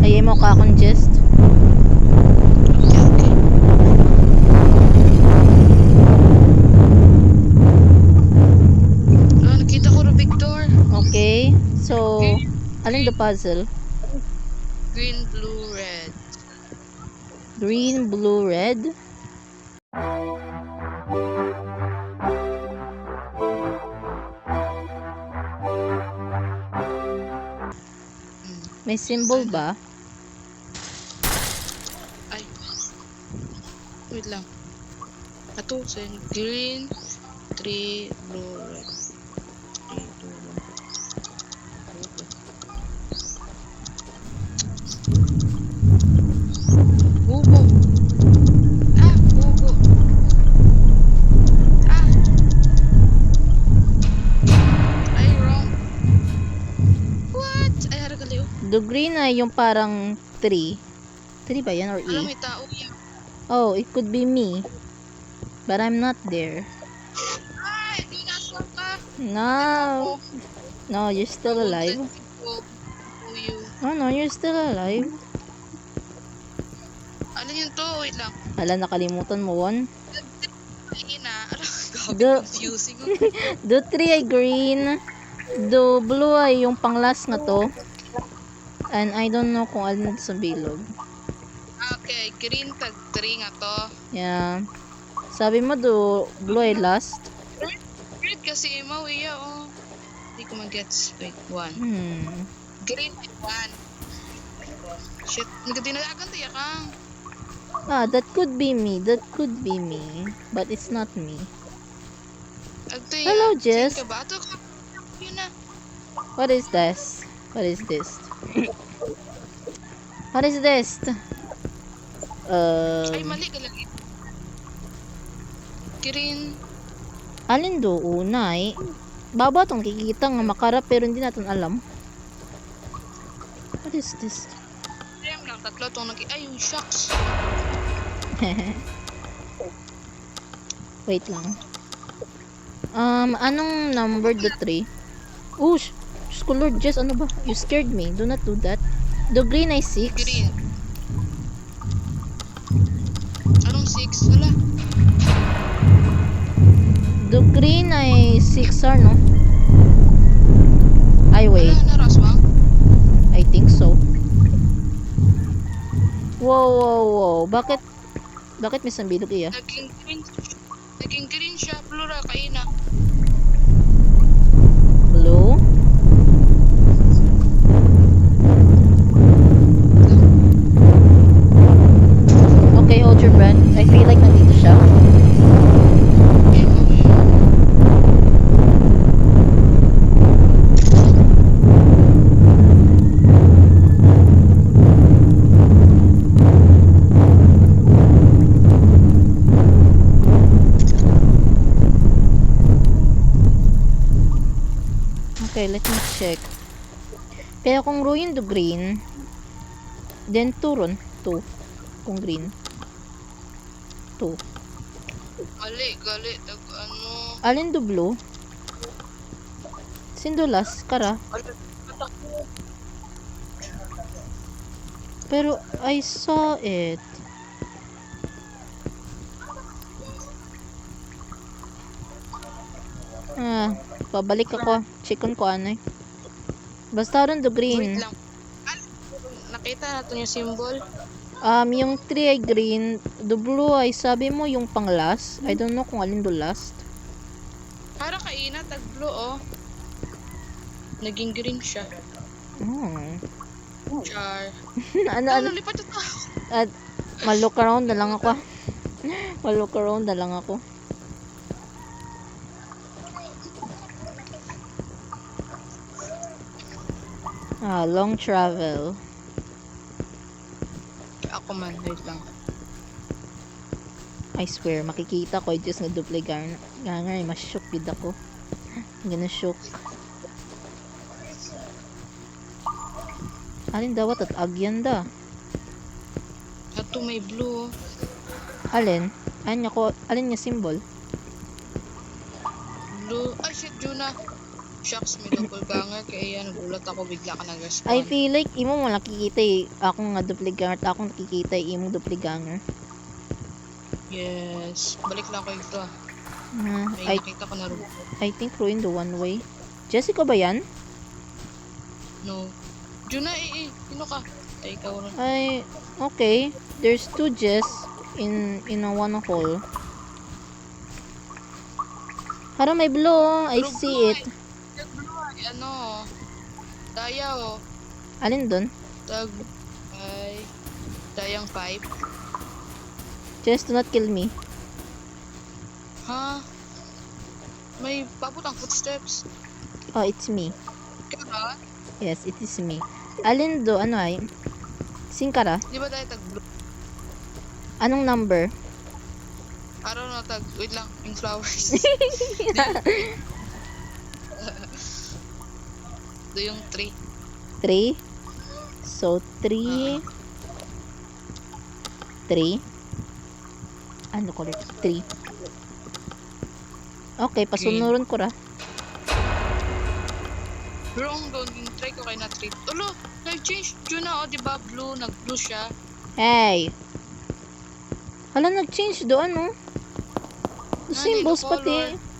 Ayay mo ka akong gist. Okay. Nakita ko Rubik door. Okay. So, alin the puzzle? Green, blue, red. Green, blue, red. May symbol ba? Ay. Wait lang. Ato, green, 3, blue, red. 3, 2, 1. Bubo. Ah, bubo. Ah. Ay, wrong. What? Ay, haragaliw. The green ay yung parang 3. 3 ba yan or Alam, E? may tao yan. Oh, it could be me. But I'm not there. Ay, di nasa ka. No. No, you're still alive. Oh no, you're still alive. Ano yun to? Wait lang. Hala, nakalimutan mo one. Ay, na. The, Confusing. the 3 ay green. The blue ay yung pang-last nga to. And I don't know kung alin sa bilog. Okay, green tag 3 nga to. Yeah. Sabi mo do blue ay last? Red kasi imaw iya oh. Hindi ko mag-gets. Wait, 1. Green ay 1. Shit, nagdinalagan tayo kang. Ah, that could be me. That could be me. But it's not me. Hello, Jess. Ka ba? Ato ka. Yun na. What is this? What is this? What is this? Ay, mali ka lang. Green. Alin do unay? Baba tong kikita nga makarap pero hindi natin alam. What is this? Ayam lang, tatlo tong ay, shucks. Wait lang. Anong number the 3? Oh, Lord Jess, ano ba? You scared me. Do not do that. The green ay 6. Green. Anong 6? Wala. The green ay 6 no? Ay, wait. Wala na, Raswang. I think so. Wow. Bakit may sambilog iya? Naging green siya. Blue ra, kaina. Blue? Okay, hold your breath. I feel like nandito siya. Okay, let me check. Kaya kung ruin the green, then 2 ron. 2. Kung green. 2. Gali. Ano. Alin do blue? Sindulas, kara. Pero I saw it. Pabalik ako. Checkon ko ano eh. Basta ron do green. Wait lang. Nakita natin yung symbol. Yung 3 ay green. The blue ay sabi mo yung pang last. I don't know kung alin do last. Para kaina, tag blue oh. Naging green siya. Char. Ano? Lipat ito. At mag-look around na lang ako. Mag-look around na lang ako. Long travel. Ako man, wait lang. I swear, makikita ko just nga dupligar nga mas-shock gid ako. Gana shock. Alin dawat at agyan da? Ato may blue. Alin? Alin nga symbol? Blue. Ay shit, Juna. Shucks, may doppelganger. Kaya nagulat ako bigla ka nag-respond. I feel like imo mo nakikita eh. Ako nga dupliganger at ako nakikita eh, imong dupliganger. Yes. Balik lang ako ito. I May nakita ko na robot. think ruin the one way. Jessica ba yan? No. Juna, sino ka? Ay, ikaw rin. Ay, okay. There's 2 Jess in a one hole. Harang may blue. I see it. Ano? Daya, oh. Alin dun? Tag. Ay. Dayang pipe. Jess, do not kill me. Ha? May paputang footsteps. Oh, it's me. Kaya? Yes, it is me. Alin do? Ano ay? Singkara? Di ba dahil tag blue? Anong number? Araw na tag. Wait lang. Yung flowers. Do yung 3. 3? So, 3. 3? Ano color? 3. Okay, pasunuron ko ra. Wrong doon. Yung try ko kay na 3. Ulo! Nag-change. Juna, oh, di ba? Blue. Nag-blue siya. Hey! Hala, nag-change doon, no? The symbols the color. pati.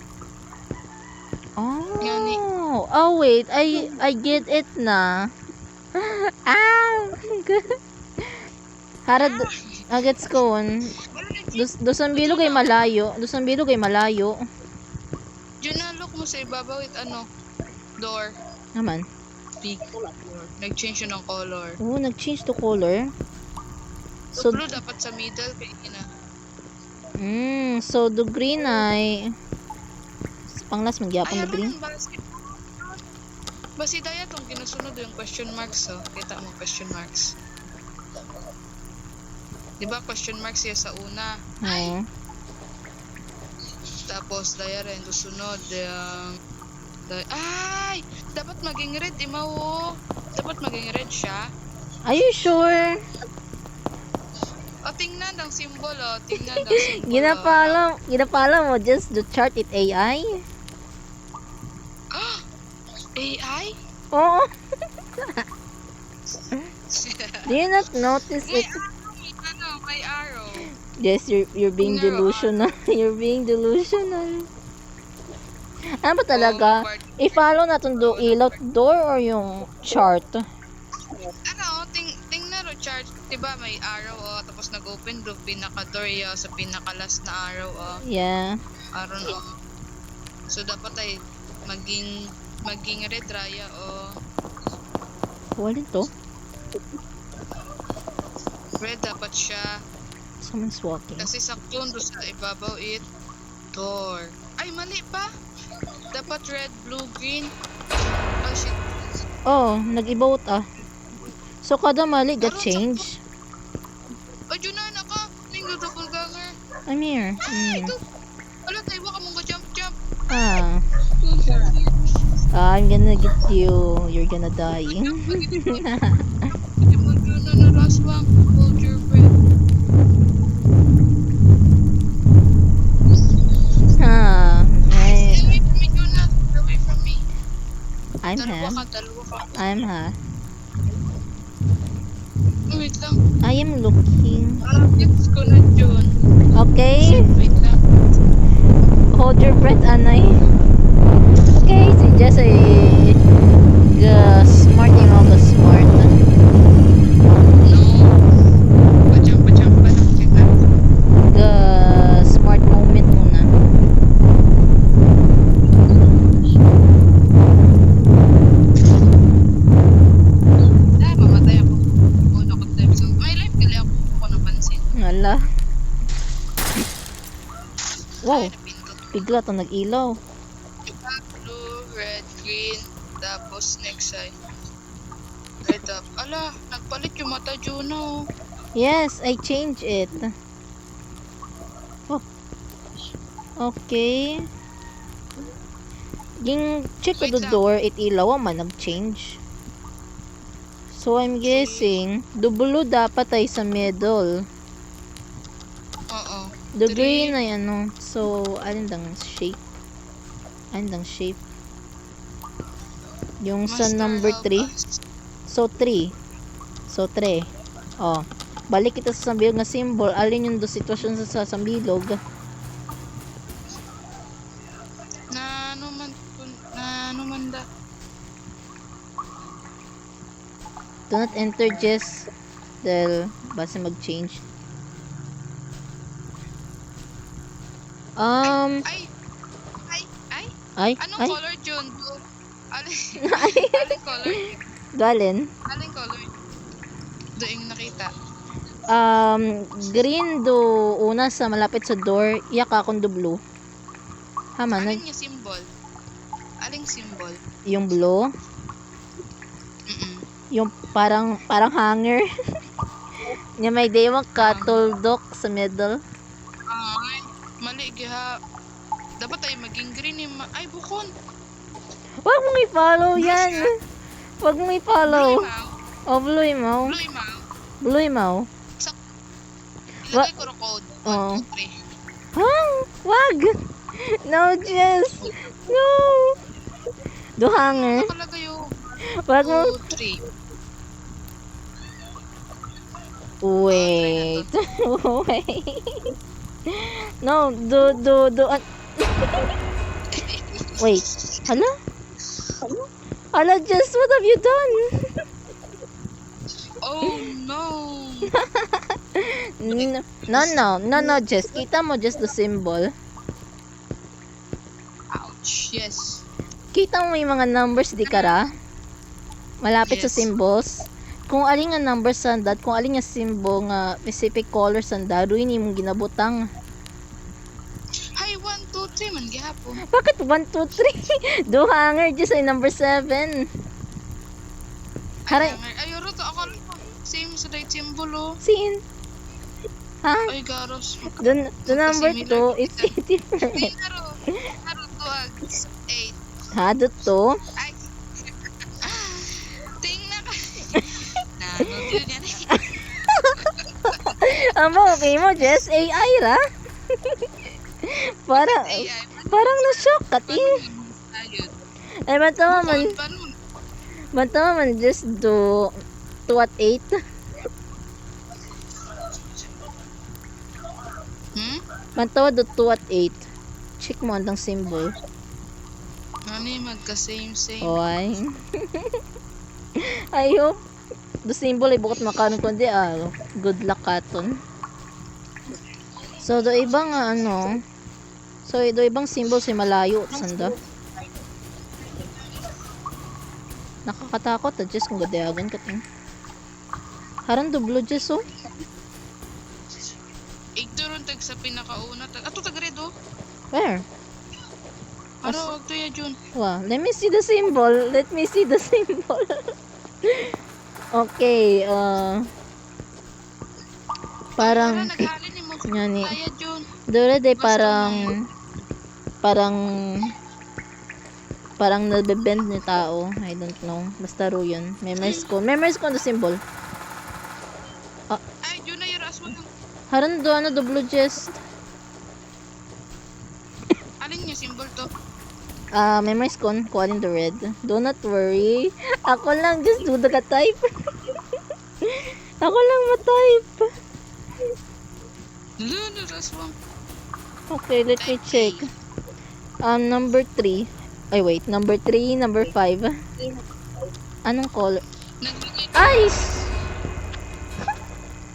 Yan Oh! Oh, wait. I get it na. Ah! Harad, gets ko on. Dosan bilog ay malayo. Dosan bilog ay malayo. Juna, look mo sa ibabaw with ano? Door. Naman. Big door. Nag-change yun ng color. Oh, nag-change to color. So, So, blue dapat sa middle kay ina. so the green ay panglas magyapon the green. Basi daya tong ginasunod yung question marks, oh. Kita mo question marks. Di ba question marks siya sa una? Oh. Tapos daya rin sunod yung ay! Dapat maging red, imaw. Dapat maging red siya. Are you sure? O, tingnan ang symbol, oh. Tingnan ang symbol. Ginapala mo just to chart it AI? AI? Oo. Do you not notice May it? arrow, may arrow. Yes, you're being delusional. You're being delusional. Ano ba talaga? I-follow natin do ilaw door or yung chart? Ano, tingnan ro chart. Diba may arrow, oh. Tapos nag-open do pinaka-door, oh, sa pinaka-last na arrow, oh. Yeah. Arrow, oh. So, dapat ay maging red raya, oh. Walin to? Red dapat siya. Someone's walking. Kasi sakto do sa ibabaw it door. Ay, mali pa. Dapat red, blue, green. Oh, shit. Oh, nag-ibot ah. So, kada mali got change. Oh, yun na, naka. Tingnan doppelganger. I'm here. Ito. Wala tayo, baka mong jump. Ah. I'm gonna get you. You're gonna die. Hindi mo yun na last one. Hold your breath. Away from me, Juna. Away from me. Dalawa ka. I'm ha. Wait lang. I am looking. Gets ko na, Jun. Okay. Wait lang. Hold your breath, Anay. Okay, si Jess ay smart yung mga smart. No. Pajam pa lang. Smart moment muna. Mamatay ako. Uno ko tayo. So, may life gali ako kung napansin. Wala. Wow, Ay, napindot. bigla to nag-ilaw. Blue, red, green. Tapos next ay red up. Ala, nagpalit yung mata, Juno. Yes, I changed it. Oh. Okay. Ging check ko Wait the lang. door, it ilaw man nag-change. So I'm guessing, the blue dapat ay sa middle. Oo. The Three. green ay ano. So, alin dang shape? Alin dang shape? Yung sa Master number help 3. us. So 3. So 3. Oh. Balik kita sa sambilog nga symbol. Alin yung do sitwasyon sa sambilog? Na ano man da. Do not enter just dahil basta mag-change. Ay! Ay, Anong ay, color, Jun? Alin, ay, alin color? galin. Alin color? Doing nakita. Green do una sa malapit sa door, iya ka akong do blue. Hama, Alin yung symbol? Aling symbol? yung blue, yung parang hanger. Nya may dewa ka tuldok sa middle. Ay, mali giha. Dapat tayo maging green eh. Ay, bukon. Wag mong i-follow yan. Wag mong i-follow. Blue imaw. Oh, blue imaw. Blue imaw. Blue imaw. Ilagay ko na code. 1, Oo. 2, 3. Hang! Wag! No, Jess! No! Do hanger. Nakalagay yung Wag mo. 2, 3. Wait. Wait. No, do. Wait. Hala? Hala, Jess, what have you done? Oh, no. No, Jess. Kita mo just the symbol. Ouch. Yes. Kita mo yung mga numbers di kara? Malapit sa Yes. symbols. Kung alin nga number sandad, kung alin nga symbol nga specific color sandad, ruin imong ginabutang. Hi, 1, 2, 3 man gihapon. Bakit 1, 2, 3? Do hanger just ay number 7. Haray, Ayoro to ako. Same sa date symbol oh. sin? Ha? Ay, garos. The number 2 is different. Naro 8. Ha, do to? Ay. Tingnan ka. Nano din yan eh. Amo, okay mo, Jess? AI ra? parang, AI. parang na-shock ka, ting. Ayun. Ay, matawa man, Paano? just do 2 at 8. Matawa do 2 at 8. Check mo andang symbol. Ano yung magka-same. Oy. I hope the symbol ay bukot makaroon kundi good luck katon. So do ibang do ibang symbol say malayo sanda. Nakakatakot just kung gadayagan ka ting. Haran dublo just oh. Igturun tag sa pinakauna. Ato tag red oh. Where? Ano, wag to ya Jun. Wow, let me see the symbol. Okay, parang Naghalin ni mo. yan ni. Kaya Jun. Dure de parang nabebend ni tao. I don't know. Basta ro yun. Memories ko the symbol. Ay, Jun na yung aswang. Haran do double just. Alin yung symbol to? Memories ko alin the red. Do not worry. Ako lang just do the type. Ako lang ma-type. Lalo, aswang. Okay, let me check. Number 3. Ay, wait. Number 3, number 5. Anong color? Nagbigay Ice!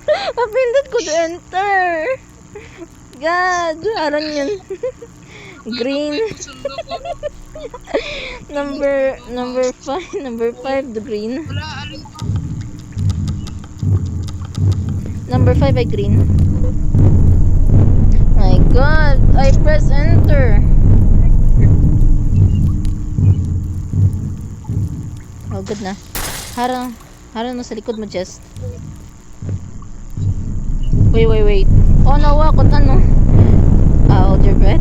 Mapindot ko to enter. God, aran yun. Green. sundo ko. Number 5, the green. Wala, alin ko. Number 5 ay green. My God, I press enter. Oh, good na. Harang no sa likod mo, Jess. Wait. Oh, nawa ko ano. Hold your breath.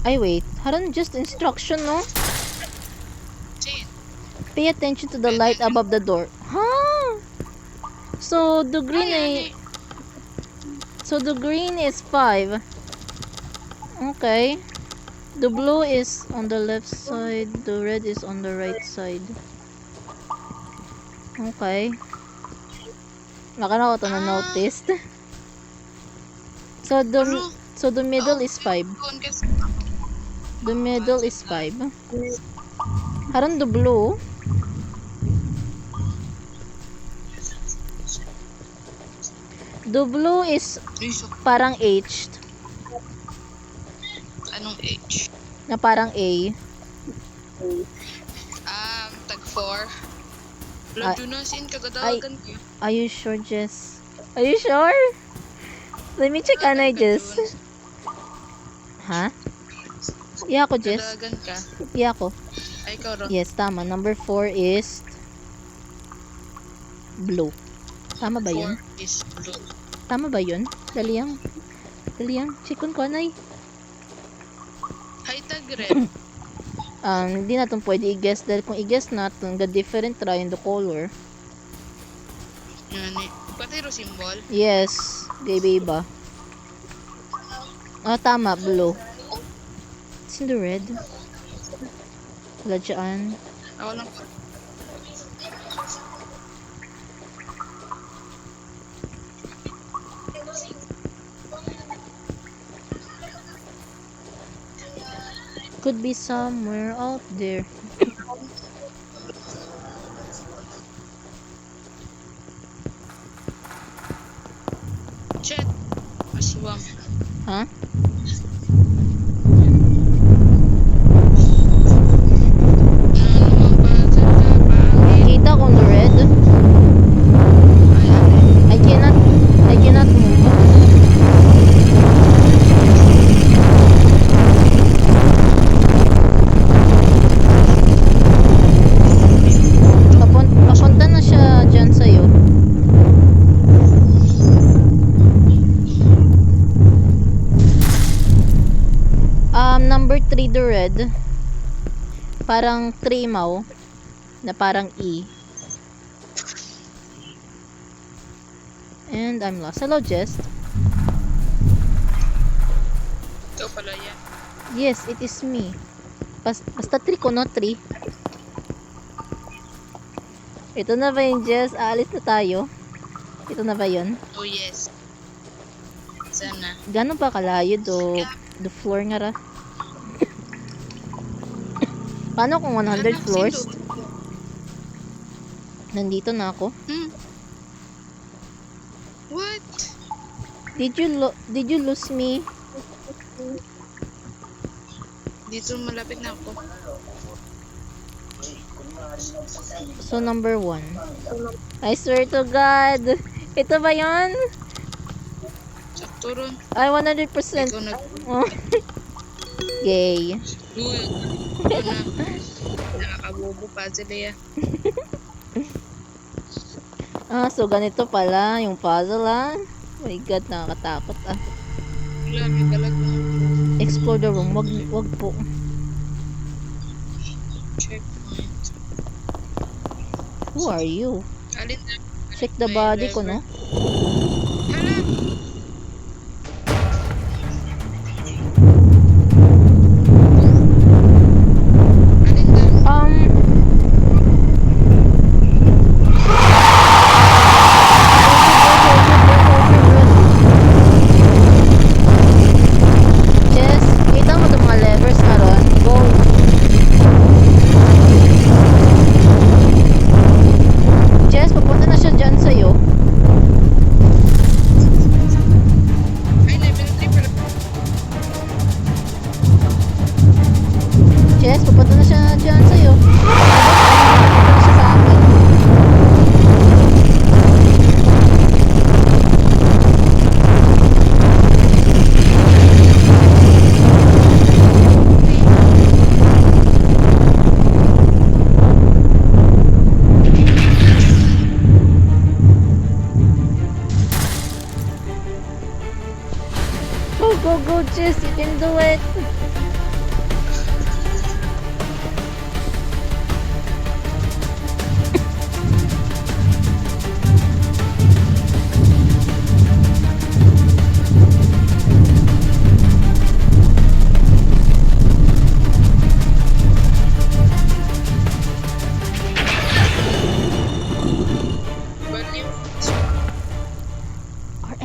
Ay, wait. Haran just instruction, no? Chin. Pay attention to the light above the door. Huh? So, the green Ay, ay... So, the green is 5. Okay. The blue is on the left side. The red is on the right side. Okay. Baka na ako to na-noticed. So, the middle is 5. Doon kasi. The middle is 5. Haran the blue. The blue is Uy, so, parang H. anong age? Na parang A. Tag 4. Ah, Lalo na sin kagadagan ka. Are you sure, Jess? Are you sure? Let me check anay, Jess. Ha? Iya ko, Jess. Kagadagan ka. Iya ko. Ay, ikaw ron. Yes, tama. Number 4 is blue. Tama ba yun? 4 is blue. Tama ba yun? Daliang. Daliang. Chikon ko, anay. Hay tag red. Hindi natin pwede i-guess dahil kung i-guess natin, the different try in the color. Yan eh. Pati ro symbol. Yes. Iba-iba. Tama. Blue. It's in the red. Wala dyan. Ako lang. Could be somewhere out there. Chat. Aswang. Ha? Kita ko the red. I cannot move. Papunta na siya dyan sa'yo. Number 3 the red. Parang 3 mau. Na parang E. And I'm lost. Hello, Jess. Ikaw pala yan. Yes, it is me. Basta 3 ko, no? 3. Ito na ba yun, Jess? Aalis na tayo. Ito na ba yun? Oh yes. Sana. Gano'n ba kalayo the floor nga ra? Paano kung 100 floors? Nandito na ako. What? Did you lose me? Dito malapit na ako. So, number 1. I swear to God. Ito ba yun? Sakto ron. Ay, 100%. Ikaw nag... Oh. Yay. Uy. Ito na. Nakakabobo pa sila yan. So ganito pala yung puzzle, ah. Oh my God, nakakatakot, ah. Wala, may balag na. Explore the room. Wag po. Checkpoint. Who are you? Alin na? Check the May body ko, lever. no? Hala! Alin na? Jess, kita mo itong mga levers karon. Go. Jess, papunta na siya dyan sa'yo. Ay, level 3 pala. Jess, papunta na siya dyan sa'yo. Papunta na siya sa akin. Go, go, go, Jess. You can do it.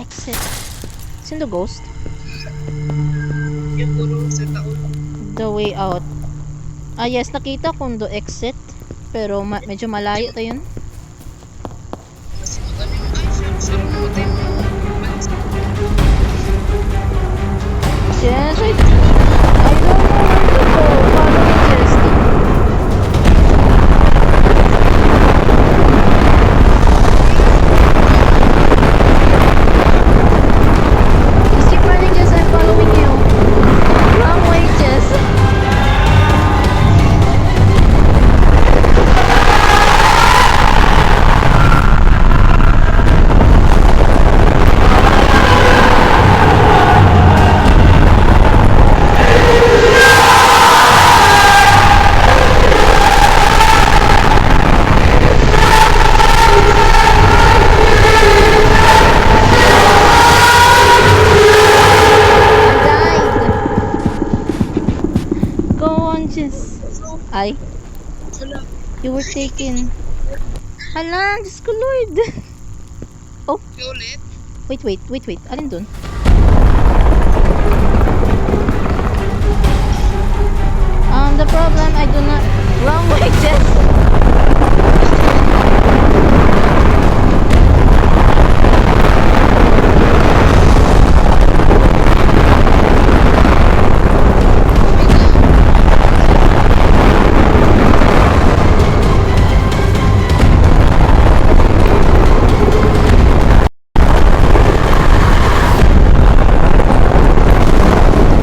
exit. Sino ghost? Yung puro sa taon. The way out. Ah, yes, nakita kung do exit. Pero medyo malayo to yun. Kasi mag-ano yung, ay, sure na matay mo yung balik sa Yes, I don't know where to go. Follow me, Jess. Just keep running, Jess. I'm following you. Wrong way, Jess. I died. Go on, Jess. Ay, wala. you were taken. Hala, Diyos ko, Lord. Yung ulit. Wait. Alin dun? The problem, I do not... Wrong way, Jess.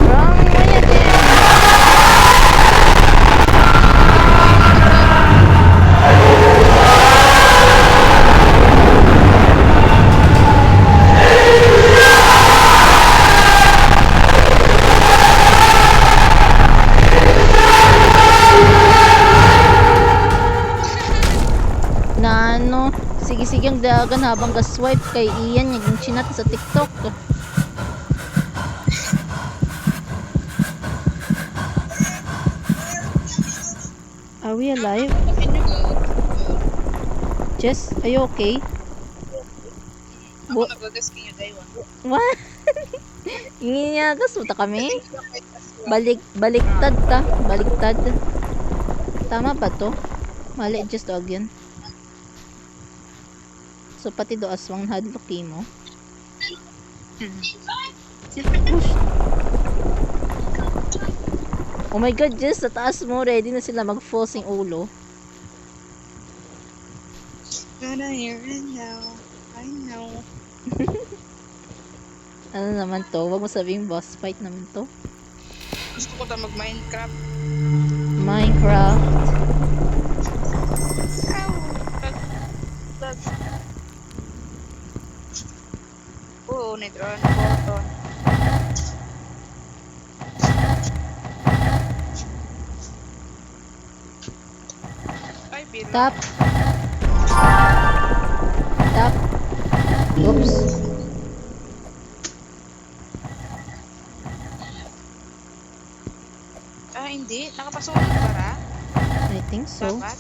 Wrong way again. Na ano, sige ang dagan habang ga-swipe kay Ian yung chinat sa TikTok. Are we alive? Jess, are you okay? Ako nagagas kayo daywan. What? Inginyagas mo ta kami? Baliktad ta. Baliktad. Tama ba to? Mali, just dog yun. So, pati do aswang hadloki mo. Push. Oh my god, Jess, sa taas mo, ready na sila mag-fall sing ulo. Gonna hear it now. I know. Ano naman to? Huwag mo sabing boss fight naman to. Gusto ko ta mag-Minecraft. Minecraft. Oo, nitron button. Ay, bilang. Tap. Tap. Oops. Ah, hindi. Nakapasunod para. I think so. Dapat.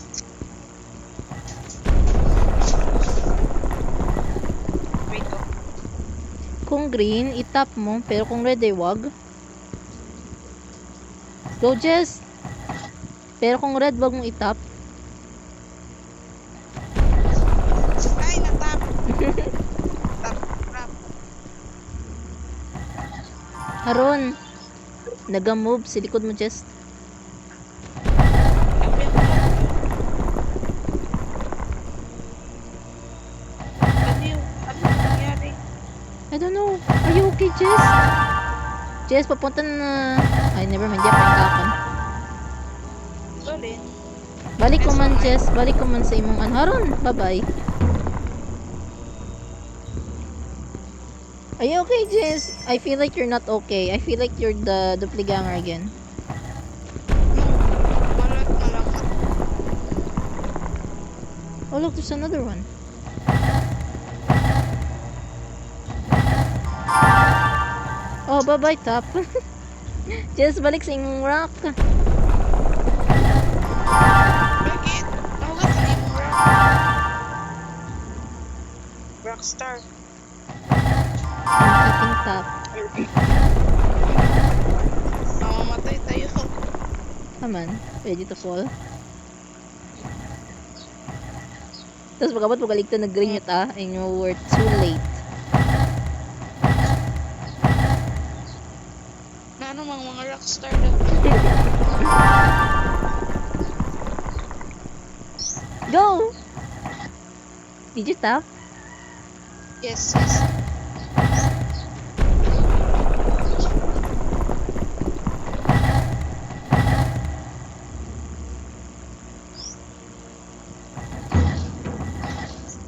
Wait, oh. Kung green, itap mo. Pero kung red ay wag. Go, Jess! Pero kung red, wag mong itap. Ay, natap. Tap, tap. Haron! Naga-move. Si likod mo, Jess. Ano nangyari? I don't know. Are you okay, Jess? Jess, papunta na... Ay, never mind. Di pa yung kakon. Solid. Balik ko man, Jess. Balik ko man sa imong Haron! Bye-bye. Are you okay, Jess? I feel like you're not okay. I feel like you're the doppelganger again. Malat na lang. Oh, look, there's another one. Oh, bye-bye, Top. Jess, balik sa imong rock. Bakit? Nahugat sa imo rock. Rockstar. Stop. Mamamatay tayo. Come on. Ready to fall. Tapos pagkabat magaligtan na green yun and you were too late. Na ano mga rockstar na. Go! Did you tap? Yes, yes.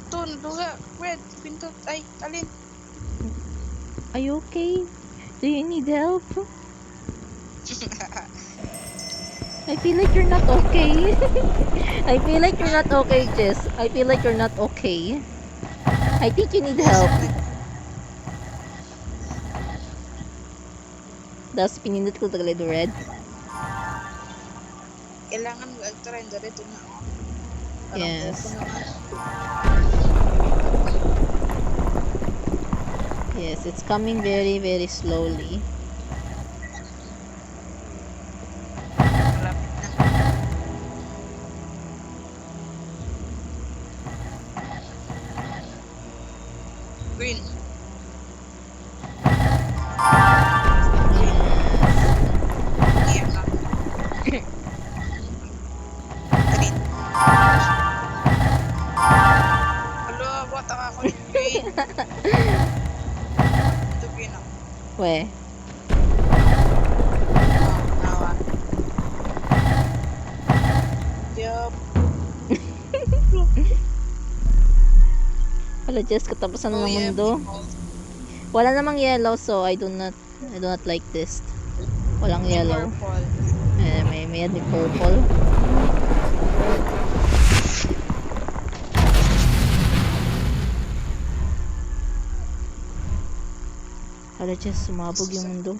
Ito, naduga. Red, pinto. Ay, alin? Are you okay? Do you need help? I feel like you're not okay. I feel like you're not okay, Jess. I feel like you're not okay. I think you need help. Tapos pinindot ko talaga yung red. Kailangan mag-try na rin ito na. Yes. Yes, it's coming very, very slowly. Malapit na. Green. Iyak ka. Green. Alo, bata ka ako yung green. Ito green ako. We. Nawa. Yup. Wala, Jess, katapusan Oh, ng yeah, mundo. people. Wala namang yellow, so I do not like this. Walang yellow. Purple. May purple. Wala, Jess, sumabog yung mundo.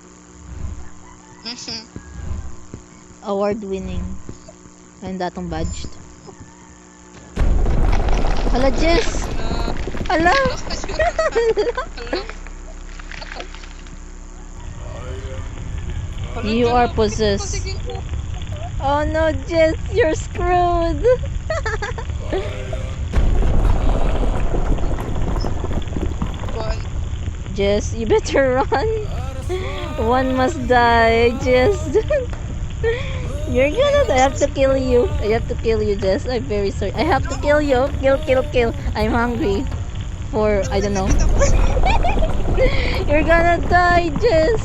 Award winning. Ayun datong badged. Hala, Jess! Hala! You are possessed. Oh no, Jess, you're screwed. Jess, you better run. One must die, Jess. You're gonna. I have to kill you. I have to kill you, Jess. I'm very sorry. I have to kill you. Kill. I'm hungry. For I don't know. You're gonna die, Jess.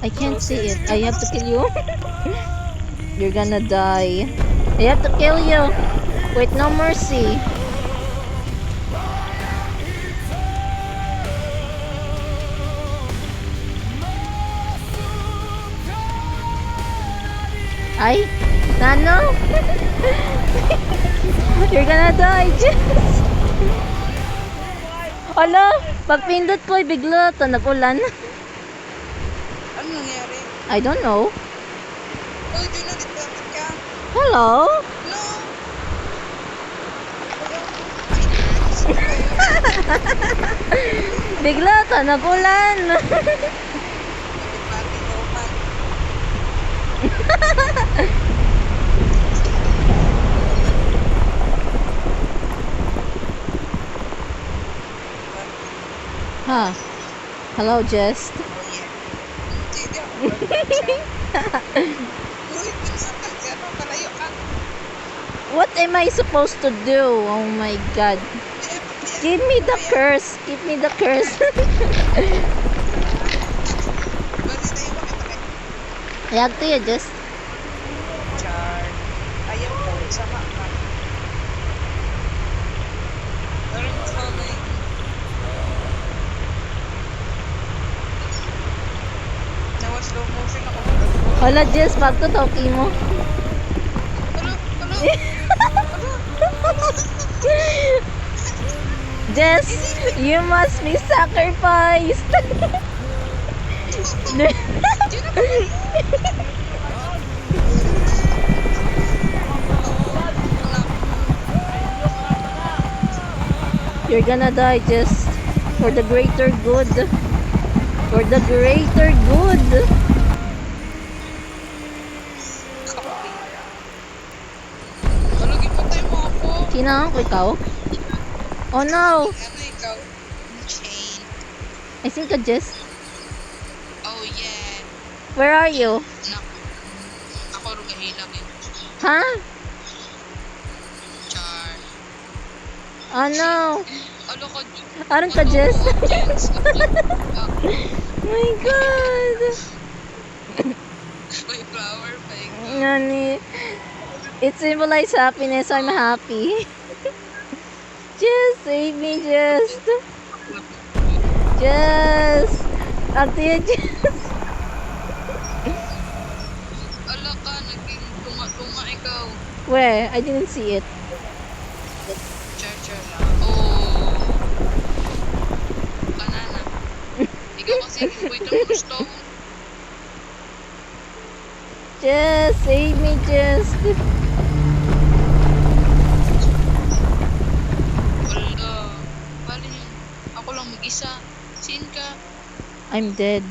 I can't see it. I have to kill you. You're gonna die. I have to kill you. With no mercy. Ay, Nano? You're gonna die, Jess. Ala, pagpindot ko ay bigla to nag-ulan. Ano nangyari? I don't know. Oh, do not detect ka. Hello? No. Bigla to nag-ulan. Ha? Hello, Jess. What am I supposed to do? Oh my god. Give me the curse. Give me the curse. Ayag to ya, Jess. Char. Ayaw ko. Sama ka. Parang coming. Nawa slow motion ako. Hala, Jess, pagtutoki mo. Ano? Jess, you must be sacrificed. You're gonna die just for the greater good. For the greater good. Halagi pa tayo mo ako. Sino? Ikaw? Oh no! Ano ikaw? Chain. I think a Jess. Oh yeah. Where are you? Nak. Ako rin kahilang eh. Huh? Char. Oh no! Ano ka? Aron ka, Jess? Jess. My God! May flower pa ikaw. Nani, it symbolizes happiness. I'm happy. Just save me, just. Just. Ate, just. Ala ka, naging tuma-tuma ikaw. Where? I didn't see it. Char lang. Oh. Banana. Ikaw kasi wait ang gusto. Just save me, just. Wala. Bali yun. Ako lang mag-isa. Sin ka. I'm dead.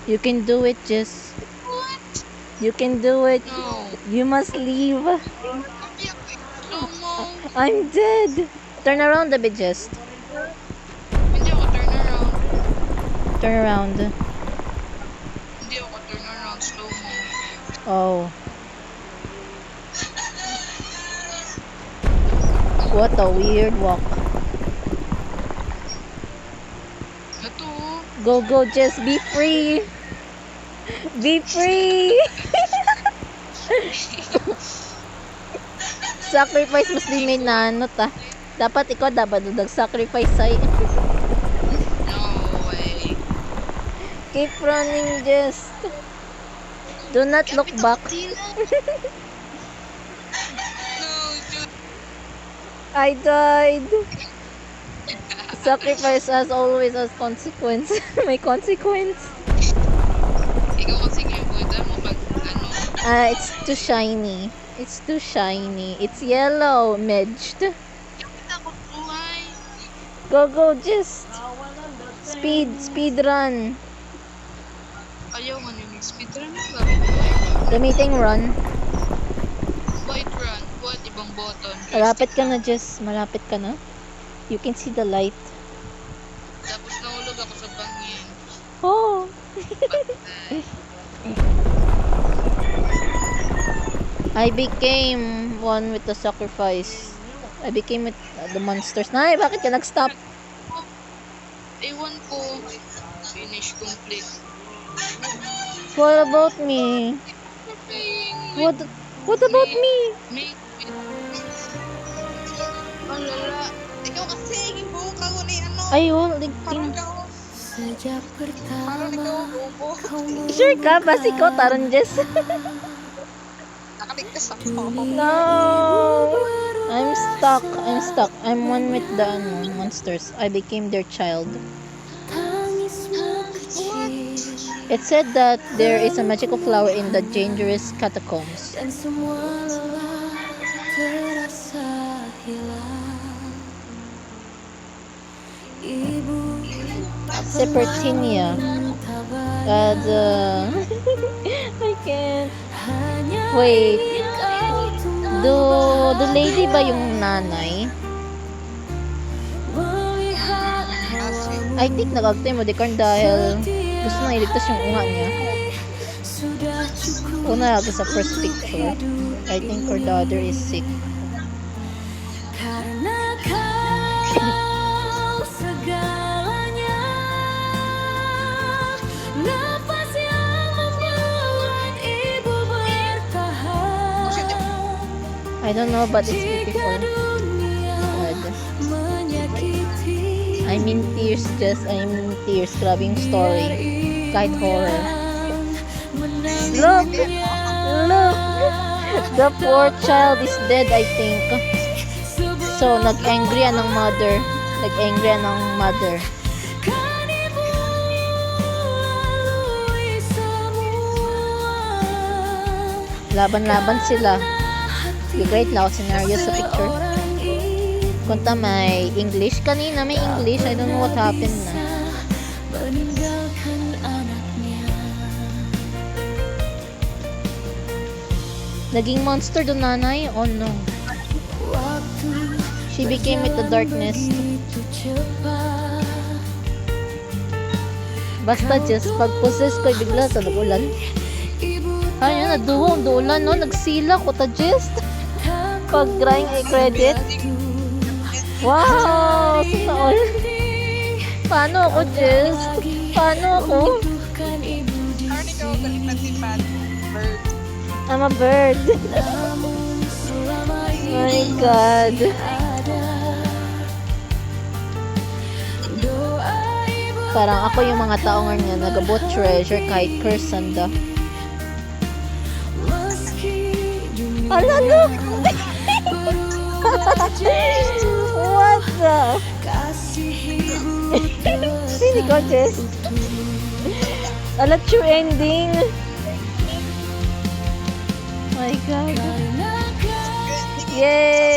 You can do it, just. What? You can do it. No. You must leave. Kapiyak. Slow mo. I'm dead. Turn around a bit, just. Hindi ako turn around. Turn around. Hindi ako turn around. Slow mo. Oh. What a weird walk. Ito. Go, go, just be free. Be free. Sacrifice must be made na ano ta. Dapat ikaw dapat nag-sacrifice ay. No way. Keep running, just. Do not look back. Tina. No, dude. I died. Sacrifice as always as consequence. May consequence. Ikaw kasi ngayon buhay mo pag ano. It's too shiny. It's too shiny. It's yellow, medged. Kapit ako buhay. Go, go, just. Speed run. Ayaw nga nyung speedrun ba? Gamiting run. White run. What? Ibang button. Malapit ka na, just. Malapit ka na. You can see the light. Tapos nahulog ako sa bangin. Oh. I became one with the sacrifice. I became with the monsters. Nay, bakit ka nag-stop? Ewan ko. Finish complete. What about me? What about me? Me? Ang lala. Ikaw kasi, ibuhok ako ni ano. Ayun, Parang ligting. ikaw. Parang ikaw, bubo. Sure ka? Basi ko, taron, Jess. Nakaligtas ako. No. I'm stuck. I'm one with the monsters. I became their child. It said that there is a magical flower in the dangerous catacombs. Sepertinia. I can't. Wait. Do lady ba yung nanay? I think nagagtay mo Dekarn dahil gusto na iligtas yung unga niya. Una lagi sa first picture. I think her daughter is sick. I don't know, but it's beautiful. God. I'm in tears, just I'm in tears. Grabing story. Kahit horror. Look! Look! The poor child is dead, I think. So, nag-angry ng mother. Nag-angry ng mother. Laban-laban sila. You great now scenario sa picture. Punta may English. Kanina may English. I don't know what happened na. Naging monster doon nanay? Oh no. She became with the darkness. Basta just pag-possess ko bigla sa ulan. Ayun, naduwang ulan no, nagsila ko ta just. Pag-drawing ay credit. Wow! Sana all. Paano ako just? Paano ako? I'm a bird. My God. Parang ako yung mga tao nga nagabot treasure kahit person da. Ala, look! What the? Hindi ko, Jess. Alat yung ending. My God. Yay!